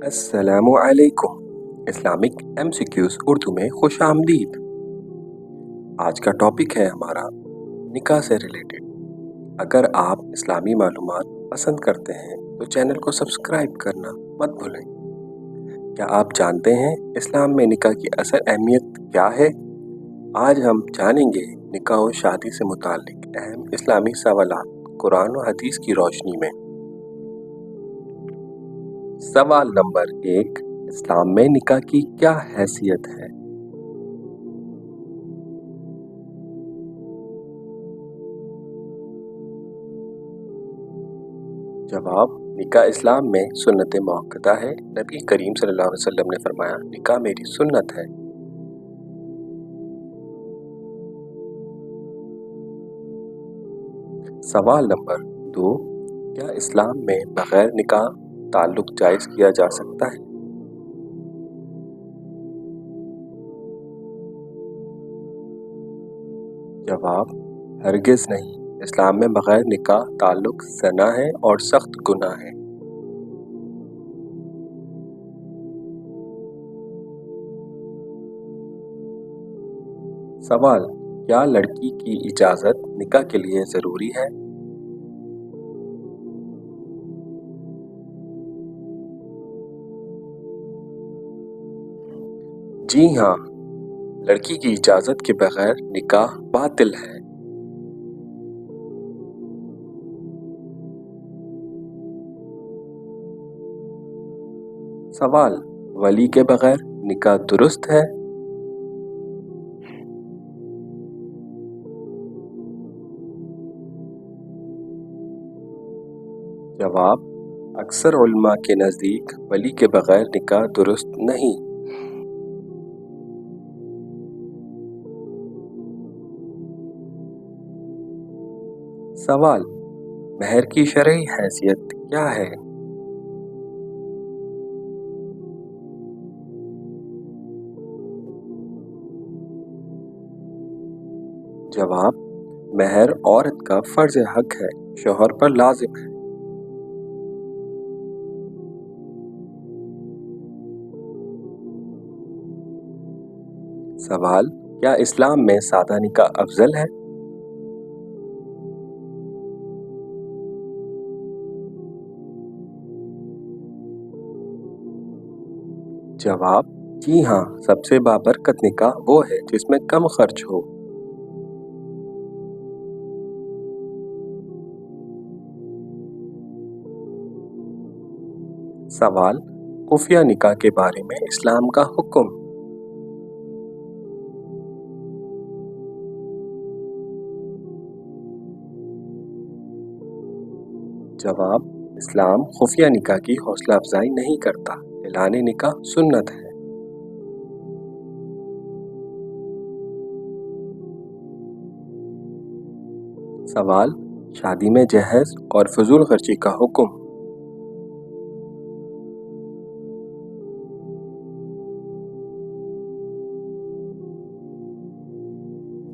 अस्सलाम वालेकुम। Islamic MCQs Urdu में खुश आमदीद। आज का टॉपिक है हमारा निकाह से रिलेटेड। अगर आप इस्लामी मालूमात पसंद करते हैं तो चैनल को सब्सक्राइब करना मत भूलें। क्या आप जानते हैं इस्लाम में निकाह की असल अहमियत क्या है? आज हम जानेंगे निकाह और शादी से मुताल्लिक अहम इस्लामी सवालात कुरान और हदीस की रोशनी में। सवाल नंबर 1, इस्लाम में निकाह की क्या हैसियत है? जवाब, निकाह इस्लाम में सुन्नत मुअक्कदा है। नबी करीम सल्लल्लाहु अलैहि वसल्लम ने फरमाया, निकाह मेरी सुन्नत है। सवाल नंबर 2, क्या इस्लाम में बगैर निकाह ताल्लुक जायज़ किया जा सकता है? जवाब, हरगिज़ नहीं। इस्लाम में बगैर निकाह ताल्लुक ज़ना है और सख्त गुनाह है। सवाल, क्या लड़की की इजाज़त निकाह के लिए ज़रूरी है? जी हाँ, लड़की की इजाज़त के बगैर निकाह बातिल है। सवाल, वली के बगैर निकाह दुरुस्त है? जवाब, अक्सर उलमा के नज़दीक वली के बगैर निकाह दुरुस्त नहीं। सवाल, महर की शरई हैसियत क्या है? जवाब, महर औरत का फर्ज हक है, शौहर पर लाजिम है। सवाल, क्या इस्लाम में सादा निकाह अफजल है? जवाब, जी हाँ, सबसे बाबरकत निकाह वो है जिसमें कम खर्च हो। सवाल, खुफिया निकाह के बारे में इस्लाम का हुक्म। जवाब, इस्लाम खुफिया निकाह की हौसला अफजाई नहीं करता। ऐलान निकाह सुन्नत है। सवाल, शादी में जहेज और फजूल खर्ची का हुक्म।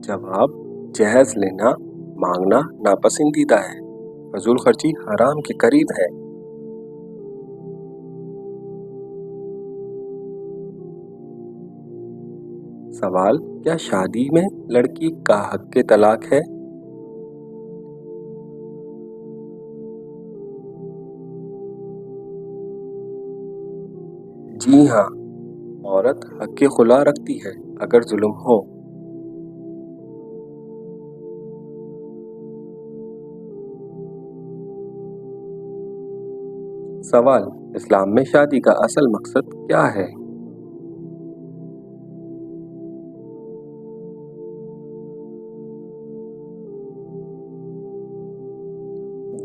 जवाब, जहेज लेना मांगना नापसंदीदा है, फजूल खर्ची हराम के करीब है। सवाल, क्या शादी में लड़की का हक तलाक है? जी हाँ, औरत हक खुला रखती है अगर जुल्म हो। सवाल, इस्लाम में शादी का असल मकसद क्या है?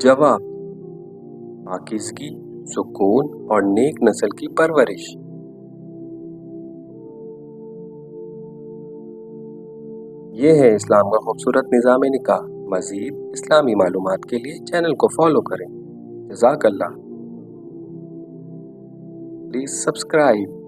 जवाब, पाकीज़गी, सुकून और नेक नस्ल की परवरिश। ये है इस्लाम का खूबसूरत निज़ाम निकाह। मज़ीद इस्लामी मालूमात के लिए चैनल को फॉलो करें। जज़ाकल्लाह। Please subscribe.